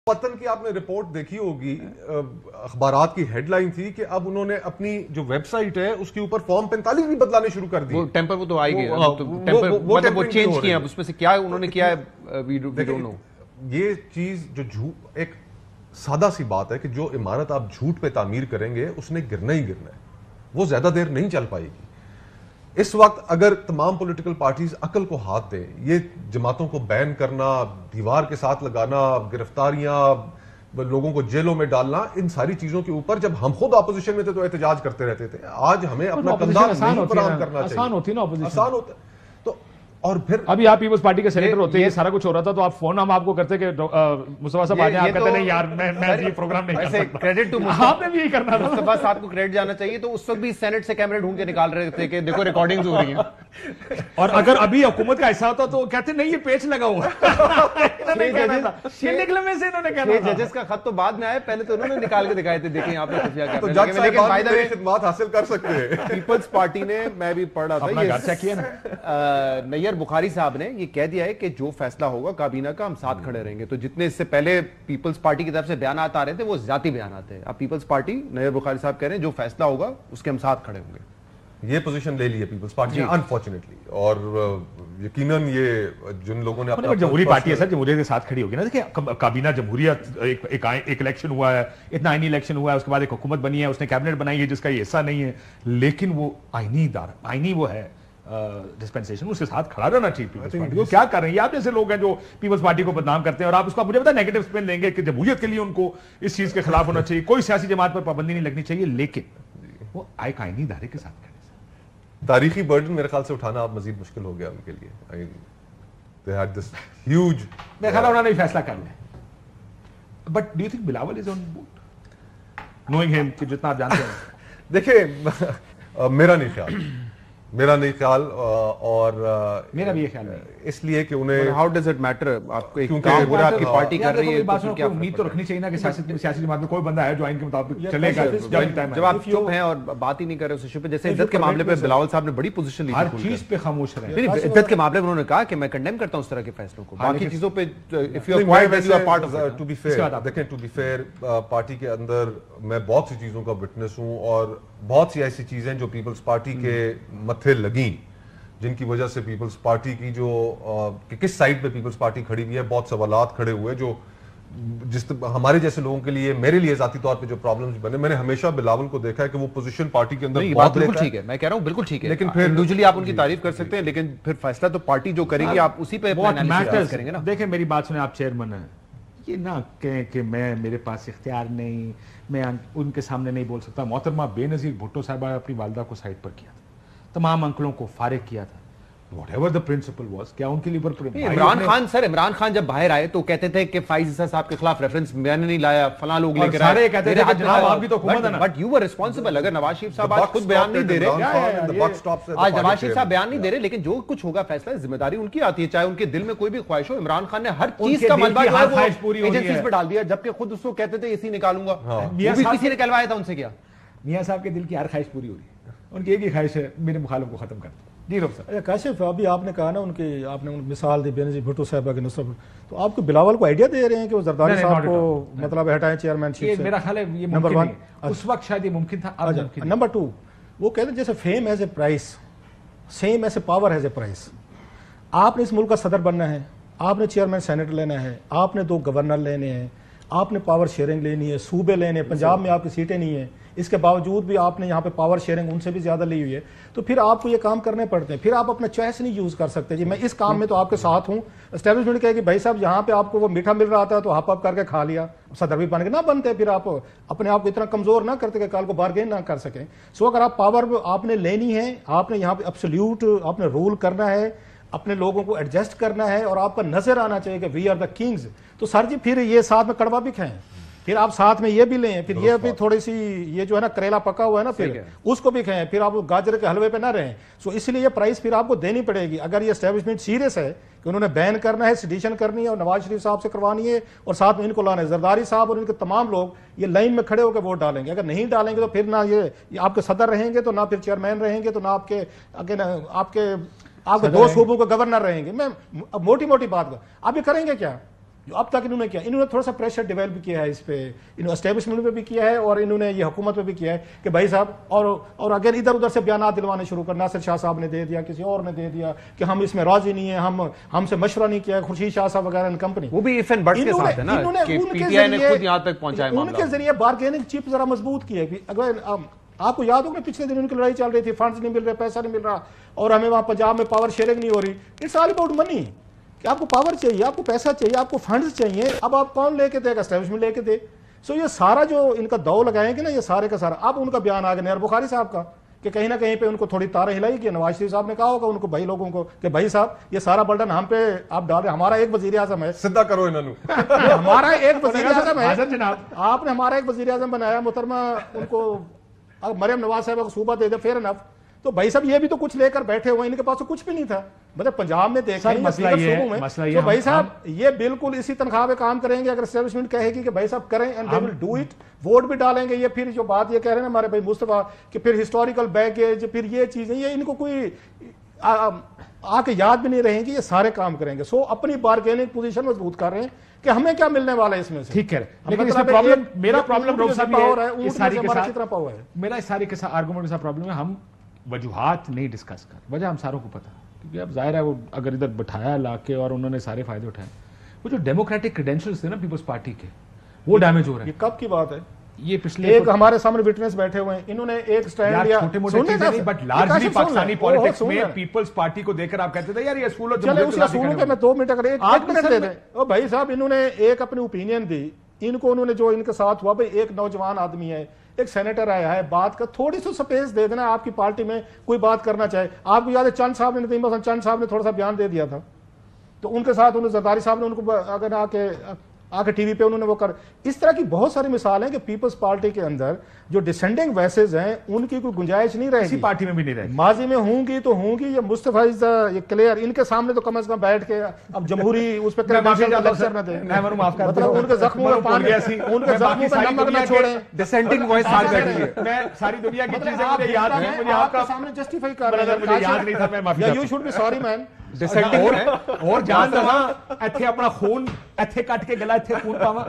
پتن کی آپ نے رپورٹ دیکھی ہوگی، اخبارات کی ہیڈ لائن تھی کہ اب انہوں نے اپنی جو ویب سائٹ ہے اس کے اوپر فارم 45 بھی بدلانے شروع کر دی. وہ ٹیمپر وہ تو آئی گئی، وہ چینج کیا، اس میں سے کیا انہوں نے کیا ہے وی ڈونٹ نو. یہ چیز جو جھوٹ، ایک سادہ سی بات ہے کہ جو عمارت آپ جھوٹ پہ تعمیر کریں گے اس نے گرنا ہی گرنا ہے، وہ زیادہ دیر نہیں چل پائے گی. اس وقت اگر تمام پولیٹیکل پارٹیز عقل کو ہاتھ دیں، یہ جماعتوں کو بین کرنا، دیوار کے ساتھ لگانا، گرفتاریاں، لوگوں کو جیلوں میں ڈالنا، ان ساری چیزوں کے اوپر جب ہم خود اپوزیشن میں تھے تو احتجاج کرتے رہتے تھے. آج ہمیں اپنا کندھا نہیں فراہم کرنا چاہیے. آسان ہوتی نا اپوزیشن، آسان ہوتا ہے. تو اور پھر ابھی آپ پیپلز پارٹی کے سینیٹر ہوتے ہیں، یہ سارا کچھ ہو رہا تھا تو آپ فون ہم آپ کو کرتے کہ مصطفیٰ صاحب آ جائیں، آپ کہتے نہیں یار میں یہ پروگرام نہیں کر سکتا. کریڈٹ ٹو آپ نے بھی یہی کرنا تھا. مصطفیٰ صاحب کو کریڈٹ جانا چاہیے. تو اس وقت بھی سینٹ سے کیمرے ڈھونڈ کے نکال رہے تھے کہ دیکھو ریکارڈنگز ہو رہی ہیں. اور اگر ابھی حکومت کا ایسا ہوتا تو کہتے نہیں یہ پیچ لگا ہوا نکلنے سے انہوں نے کہا. ججز کا خط تو بعد میں آیا، پہلے تو انہوں نے نکال کے دکھائے تھے، دیکھیں آپ نے خفیہ تو کیمرے. جج صاحب میری خدمات حاصل کر سکتے ہیں. پیپلز پارٹی نے، میں بھی پڑھ رہا تھا، اپنا گھر چیک کیا نا، نیئر بخاری صاحب نے یہ کہہ دیا ہے کہ جو فیصلہ ہوگا کابینہ کا ہم ساتھ کھڑے رہیں گے. تو جتنے اس سے پہلے پیپلز پارٹی کی طرف سے بیانات آ رہے تھے وہ ذاتی بیانات ہیں. اب پیپلز پارٹی نیئر بخاری صاحب کہہ رہے ہیں جو فیصلہ ہوگا اس کے ہم ساتھ کھڑے ہوں گے. یہ پوزیشن لے لی ہے پیپلز پارٹی نے انفارچونیٹلی، اور یقیناً یہ جن لوگوں نے جمہوری پارٹی ہے سر، جمہوریت کے ساتھ کھڑی ہوگی نا. دیکھیں کابینہ جمہوریت، ایک الیکشن ہوا ہے، اتنا آئینی الیکشن ہوا ہے، اس کے بعد ایک حکومت بنی ہے، اس نے کیبنٹ بنائی ہے جس کا یہ حصہ نہیں ہے، لیکن وہ آئینی ادارہ، آئینی وہ ہے ڈسپینسیشن، اس کے ساتھ کھڑا رہنا چاہیے پیپلز پارٹی کو. کیا کر رہے ہیں آپ جیسے لوگ ہیں جو پیپلز پارٹی کو بدنام کرتے ہیں، اور آپ اس کو مجھے پتا نیگیٹو اسپن لیں گے کہ جمہوریت کے لیے ان کو اس چیز کے خلاف ہونا چاہیے، کوئی سیاسی جماعت پر پابندی نہیں لگنی چاہیے، لیکن وہ ایک آئینی ادارے کے ساتھ کھڑے. تاریخی برڈن میرے خیال سے اٹھانا اب مزید مشکل ہو گیا ان کے لیے. They had this huge میرے خیال انہوں نے فیصلہ کر لیا. But do you think Bilawal is on board? Knowing him کہ جتنا آپ جانتے ہیں. دیکھیں میرا نہیں خیال اور میرا بھی یہ خیال ہے اس لیے کہ انہیں ہاؤ ڈز اٹ میٹر، آپ کو ایک کام پورا آپ کی پارٹی کر رہی ہے تو کیا امید تو رکھنی چاہیے نا کہ سیاسی جماعت میں کوئی بندہ ہے جو آئین کے مطابق چلے گا. جب آپ چپ ہیں اور بات ہی نہیں کر رہے اس ایشو پہ، جیسے عزت کے معاملے پہ بلاول صاحب نے بڑی پوزیشن لی، ہر چیز پہ خاموش رہے. عزت کے معاملے میں انہوں نے کہا کہ میں کنڈیم کرتا ہوں اس طرح کے فیصلوں کو، باقی چیزوں پہ if you are quiet then you are part of it. To be fair، دیکھیں to be fair پارٹی کے اندر میں بہت سی چیزوں کا وٹنس ہوں، اور بہت سی ایسی چیزیں جو پیپلز پارٹی کے متھے لگیں جن کی وجہ سے پیپلز پارٹی کی جو کس سائڈ پہ پیپلز پارٹی کھڑی ہوئی ہے، بہت سوالات کھڑے ہوئے جو ہمارے جیسے لوگوں کے لیے، میرے لیے ذاتی طور پہ جو پرابلمز بنے. میں نے ہمیشہ بلاول کو دیکھا ہے کہ وہ پوزیشن پارٹی کے اندر بہت بالکل ٹھیک ہے، میں کہہ رہا ہوں بالکل ٹھیک ہے، لیکن پھر انڈیویجولی آپ ان کی تعریف کر سکتے ہیں، لیکن پھر فیصلہ تو پارٹی جو کرے گی آپ اسی پہ کریں گے نا. دیکھیں میری بات سنیں، آپ چیئرمین ہیں، یہ نہ کہیں کہ میرے پاس اختیار نہیں، میں ان کے سامنے نہیں بول سکتا. محترمہ بے نظیر بھٹو صاحبہ نے اپنی والدہ کو سائٹ پر کیا تھا، تمام انکلوں کو فارغ کیا تھا. whatever the principle was، کیا ان کے لیے عمران خان جب باہر آئے تو کہتے تھے کہ فائز عیسیٰ صاحب کے خلاف ریفرنس میں نے نہیں لایا، فلاں لوگ لے کر آئے، سارے کہتے تھے کہ جناب آپ بھی تو حکومت ہے نا. But you were responsible. اگر نواز شریف صاحب آج خود بیان نہیں دے رہے، آج نواز شریف صاحب بیان نہیں دے رہے، لیکن جو کچھ ہوگا فیصلہ ذمہ داری ان کی آتی ہے، چاہے ان کے دل میں کوئی بھی خواہش ہو. عمران خان نے ہر چیز کا ملبہ جو ہے وہ ایجنسیز پہ ڈال دیا، جبکہ خود اس کو کہتے تھے اسی نکالوں گا. وہ بھی کسی نے کہلوایا تھا ان سے. کیا میاں صاحب کے دل کی ہر خواہش پوری ہو رہی ہے، ان کی ایک ہی خواہش ہے میرے مخالف کو ختم کر دو. جی اچھا کاشف، ابھی آپ نے کہا نا ان کی، آپ نے مثال دی بے نظیر بھٹو صاحبہ کے نصرت، تو آپ کو بلاول کو آئیڈیا دے رہے ہیں کہ وہ زرداری صاحب کو مطلب ہٹائیں چیئرمین شپ سے؟ میرا خیال ہے یہ نمبر 1 اس وقت شاید یہ ممکن تھا. نمبر 2 وہ کہتے ہیں جیسے fame as a price, same as a power as a price. آپ نے اس ملک کا صدر بننا ہے، آپ نے چیئرمین سینٹ لینا ہے، آپ نے 2 گورنر لینے ہیں، آپ نے پاور شیئرنگ لینی ہے، صوبے لینے، پنجاب میں آپ کی سیٹیں نہیں ہیں، اس کے باوجود بھی آپ نے یہاں پہ پاور شیئرنگ ان سے بھی زیادہ لی ہوئی ہے. تو پھر آپ کو یہ کام کرنے پڑتے ہیں، پھر آپ اپنا چوائس نہیں یوز کر سکتے. جی میں اس کام میں تو آپ کے ساتھ ہوں. اسٹیبلشمنٹ کہے کہ بھائی صاحب یہاں پہ آپ کو وہ میٹھا مل رہا تھا تو ہپ کر کے کھا لیا، صدر بھی بن کے نہ بنتے، پھر آپ اپنے آپ کو اتنا کمزور نہ کرتے کہ کل کو بارگین نہ کر سکیں. سو اگر آپ پاور آپ نے لینی ہے، آپ نے یہاں پہ ایبسلیوٹ آپ نے رول کرنا ہے، اپنے لوگوں کو ایڈجسٹ کرنا ہے، اور آپ کا نظر آنا چاہیے کہ وی آر دا کنگز. تو سر جی پھر یہ ساتھ میں کڑوا بھی کھائیں، پھر آپ ساتھ میں یہ بھی لیں، پھر یہ بھی تھوڑی سی یہ جو ہے نا کریلا پکا ہوا ہے نا، پھر اس کو بھی کھائیں، پھر آپ گاجر کے حلوے پہ نہ رہیں. سو اس لیے یہ پرائز پھر آپ کو دینی پڑے گی. اگر یہ اسٹیبلشمنٹ سیریس ہے کہ انہوں نے بین کرنا ہے، سیڈیشن کرنی ہے اور نواز شریف صاحب سے کروانی ہے اور ساتھ میں ان کو لانا ہے، زرداری صاحب اور ان کے تمام لوگ یہ لائن میں کھڑے ہو کے ووٹ ڈالیں گے. اگر نہیں ڈالیں گے تو پھر نہ یہ آپ کے صدر رہیں گے، تو نہ پھر چیئرمین رہیں گے، تو نہ آپ کے 2 صوبوں کے گورنر رہیں گے. میں موٹی بات اب یہ کریں گے کیا؟ جو اب تک انہوں نے کیا, انہوں نے تھوڑا سا پریشر ڈیولپ کیا ہے اس پہ, اسٹیبلشمنٹ پہ بھی کیا ہے اور انہوں نے یہ حکومت پہ بھی کیا ہے کہ بھائی صاحب, اور اگر ادھر ادھر سے بیانات دلوانے شروع کر, ناصر شاہ صاحب نے دے دیا, کسی اور نے دے دیا کہ ہم اس میں راضی نہیں ہیں, ہم سے مشورہ نہیں کیا, خورشید شاہ صاحب وغیرہ کمپنی, وہ بھی ایف این بٹ کے ساتھ ہے نا کہ پی ٹی آئی نے خود یہاں تک پہنچایا معاملہ, ان کے ذریعے بارگیننگ چپ ذرا مضبوط کی ہے. اگر آپ کو یاد ہوگا پچھلے دن ان کی لڑائی چل رہی تھی, فنڈز نہیں مل رہے, پیسہ نہیں مل رہا, اور ہمیں وہاں پنجاب میں پاور شیئرنگ نہیں ہو رہی. اٹس آل اباؤٹ منی, کہ آپ کو پاور چاہیے, آپ کو پیسہ چاہیے, آپ کو فنڈز چاہیے. اب آپ کون لے کے دے گا؟ اسٹیبلشمنٹ لے کے دے. سو یہ سارا جو ان کا دو لگائیں گے نا, یہ سارے کا سارا. اب ان کا بیان آ گیا نیئر بخاری صاحب کا کہ کہیں نہ کہیں پہ ان کو تھوڑی تاریں ہلائی کہ نواز شریف صاحب نے کہا ہوگا ان کو, بھائی لوگوں کو, کہ بھائی صاحب یہ سارا برڈن ہم پہ آپ ڈال رہے ہیں. ہمارا ایک وزیر اعظم ہے, سدھا کرو انہوں نے, ہمارا ایک وزیر اعظم ہے, آپ نے ہمارا ایک وزیر اعظم بنایا محترمہ, ان کو مریم نواز صاحب کو صوبہ دے دے, فیئر انف. تو بھائی صاحب یہ بھی تو کچھ لے کر بیٹھے ہوئے, ان کے پاس تو کچھ بھی نہیں تھا. مطلب پنجاب میں دیکھیں تو بھائی صاحب یہ بالکل اسی تنخواہ پہ کام کریں گے. اگر اسٹیبلشمنٹ کہے گی کہ بھائی صاحب کریں, and they will do it, vote بھی ڈالیں گے. یہ پھر جو بات یہ کہہ رہے ہیں نا ہمارے بھائی مصطفیٰ کہ پھر ہسٹوریکل بیگیج, پھر یہ چیزیں, یہ ان کو کوئی آ کے یاد بھی نہیں رہیں گی, یہ سارے کام کریں گے. سو اپنی بارگیننگ پوزیشن مضبوط کر رہے ہیں کہ ہمیں کیا ملنے والا ہے اس میں سے. ٹھیک ہے, لیکن اس میں پرابلم, میرا پرابلم اس ساری کے ساتھ آرگومنٹ کے ساتھ پرابلم ہے, ہم وجوہات نہیں ڈسکس کر, وجہ ہم ساروں کو پتا, کیونکہ اب ظاہر ہے وہ اگر ادھر بٹھایا لا کے اور انہوں نے سارے فائدے اٹھائے, وہ جو ڈیموکریٹک کریڈینشلز تھے نا پیپلز پارٹی کے, وہ ڈیمیج ہو رہے ہیں. یہ کب کی بات ہے؟ یہ پچھلے ایک ہمارے سامنے وٹنس بیٹھے ہوئے ہیں, انہوں نے ایک سٹینڈ لیا, چھوٹے موٹے چیزیں نہیں, بٹ لارجلی پاکستانی پالیٹکس میں پیپلز پارٹی کو دیکھ کر آپ کہتے تھے یار یہ اصول, چلے اس اصولوں کے میں 2 منٹ اگر ایک منٹ دے دیں. او بھائی صاحب انہوں نے ایک اپنی اوپینین دی, ان کو انہوں نے جو ان کے ساتھ ہوا, بھائی ایک نوجوان آدمی ہے, ایک سینیٹر آیا ہے, بات کا تھوڑی سی سپیس دے دینا. آپ کی پارٹی میں کوئی بات کرنا چاہے, آپ کو یاد ہے چند صاحب نے, مثلا چند صاحب نے تھوڑا سا بیان دے دیا تھا, تو ان کے ساتھ انہوں زرداری صاحب نے ان کو اگر آ کے ٹی وی پہ انہوں نے وہ کر. اس طرح کی بہت ساری مثال ہیں کہ پیپلز پارٹی کے اندر جو ڈسینڈنگ ویسز ہیں ان کی کوئی گنجائش نہیں رہے گی, پارٹی میں بھی نہیں رہے گی, ماضی میں ہوں گی تو ہوں گی. یہ مصطفیٰ یہ کلیئر, ان کے سامنے تو کم از کم بیٹھ کے اب جمہوری اس پہ لیکچر نہ دیں, مطلب ان کے زخموں میں پانی, ان کے زخموں پہ نمک نہ چھوڑیں. ڈسینڈنگ وائس ساتھ بیٹھی ہے, میں ساری دنیا کی چیزیں مجھے یاد ہیں, مجھے آپ کا سامنے جسٹیفائی کر رہے ہیں, مجھے یاد نہیں تھا, میں معافی چاہتا ہوں. یو شوڈ بی سوری مین. اور جان دوا ایتھے اپنا خون ایتھے کٹ کے گلا ایتھے خون پاواں.